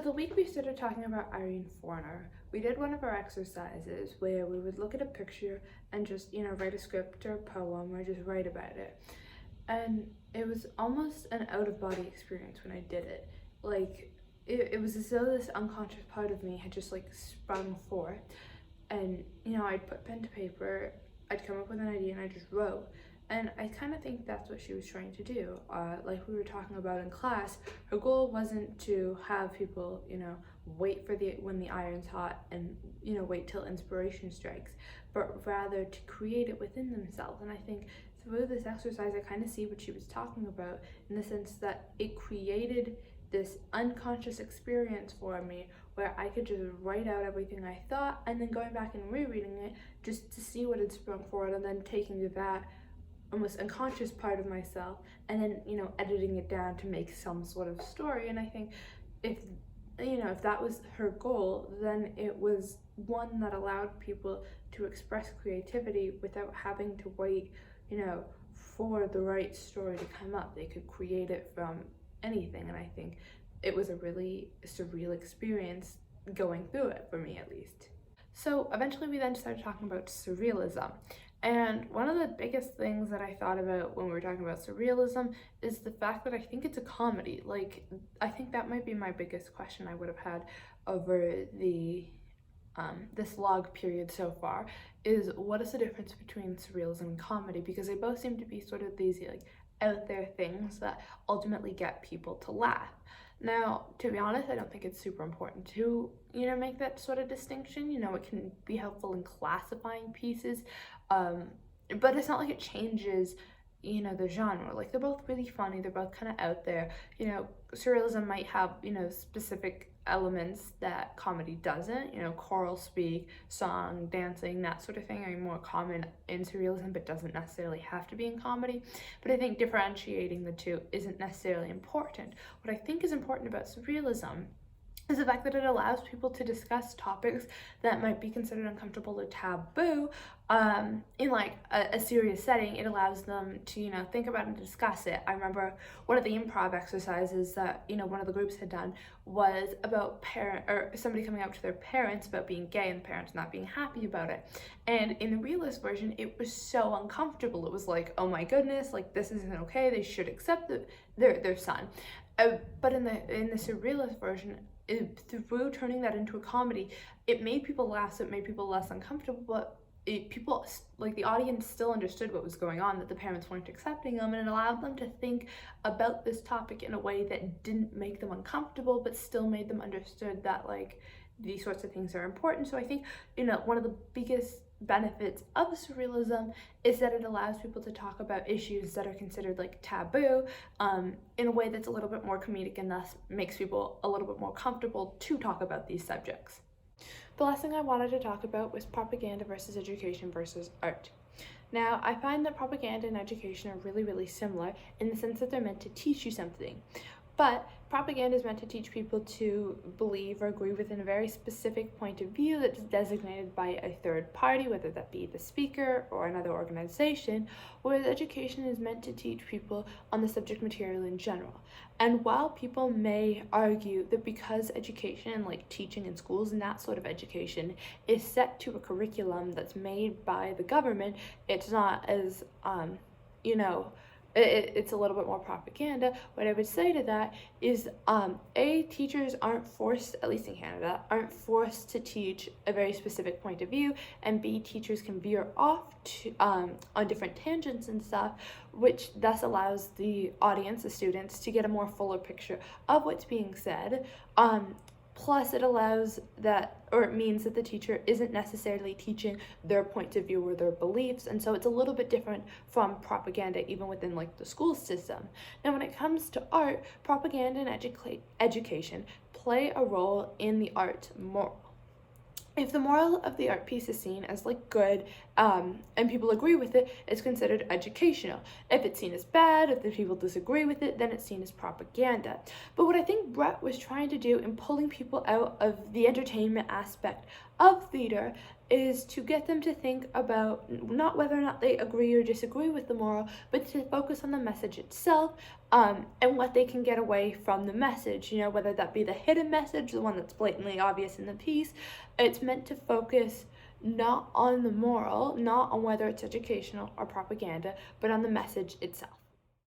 So the week we started talking about Irene Forner, we did one of our exercises where we would look at a picture and just, write a script or a poem or just write about it. And it was almost an out-of-body experience when I did it. Like, it was as though this unconscious part of me had just sprung forth. And, I'd put pen to paper, I'd come up with an idea and I just wrote. And I kind of think that's what she was trying to do. Like we were talking about in class, her goal wasn't to have people, wait for when the iron's hot and, wait till inspiration strikes, but rather to create it within themselves. And I think through this exercise, I kind of see what she was talking about in the sense that it created this unconscious experience for me where I could just write out everything I thought and then going back and rereading it just to see what had sprung forward and then taking that almost unconscious part of myself and then editing it down to make some sort of story. And I think if that was her goal, then it was one that allowed people to express creativity without having to wait for the right story to come up. They could create it from anything, and I think it was a really surreal experience going through it, for me at least. So eventually we then started talking about surrealism. And one of the biggest things that I thought about when we were talking about surrealism is the fact that I think it's a comedy. Like, I think that might be my biggest question I would have had over the this log period so far, is what is the difference between surrealism and comedy? Because they both seem to be sort of these out there things that ultimately get people to laugh. Now, to be honest, I don't think it's super important to, make that sort of distinction. It can be helpful in classifying pieces, but it's not like it changes, the genre. Like, they're both really funny, they're both kind of out there. Surrealism might have, specific elements that comedy doesn't. Choral speak, song, dancing, that sort of thing are more common in surrealism, but doesn't necessarily have to be in comedy. But I think differentiating the two isn't necessarily important. What I think is important about surrealism is the fact that it allows people to discuss topics that might be considered uncomfortable or taboo in a serious setting. It allows them to think about and discuss it. I remember one of the improv exercises that one of the groups had done was about somebody coming out to their parents about being gay and the parents not being happy about it. And in the realist version, it was so uncomfortable. It was like, oh my goodness, this isn't okay. They should accept their son. But in the surrealist version, through turning that into a comedy, it made people laugh, so it made people less uncomfortable, but people, the audience still understood what was going on, that the parents weren't accepting them, and it allowed them to think about this topic in a way that didn't make them uncomfortable, but still made them understood that these sorts of things are important. So I think, one of the biggest benefits of surrealism is that it allows people to talk about issues that are considered taboo in a way that's a little bit more comedic, and thus makes people a little bit more comfortable to talk about these subjects. The last thing I wanted to talk about was propaganda versus education versus art. Now, I find that propaganda and education are really, really similar in the sense that they're meant to teach you something. But propaganda is meant to teach people to believe or agree within a very specific point of view that's designated by a third party, whether that be the speaker or another organization, whereas education is meant to teach people on the subject material in general. And while people may argue that because education, teaching in schools and that sort of education, is set to a curriculum that's made by the government, it's not as, it's a little bit more propaganda. What I would say to that is, teachers aren't forced, at least in Canada, aren't forced to teach a very specific point of view, and B, teachers can veer off to, on different tangents and stuff, which thus allows the audience, the students, to get a more fuller picture of what's being said. Plus, it allows that, or it means that the teacher isn't necessarily teaching their point of view or their beliefs, and so it's a little bit different from propaganda, even within the school system. Now, when it comes to art, propaganda and education play a role in the art moral. If the moral of the art piece is seen as good and people agree with it, it's considered educational. If it's seen as bad, if the people disagree with it, then it's seen as propaganda. But what I think Brett was trying to do in pulling people out of the entertainment aspect of theater is to get them to think about not whether or not they agree or disagree with the moral, but to focus on the message itself, and what they can get away from the message, whether that be the hidden message, the one that's blatantly obvious in the piece. It's meant to focus not on the moral, not on whether it's educational or propaganda, but on the message itself.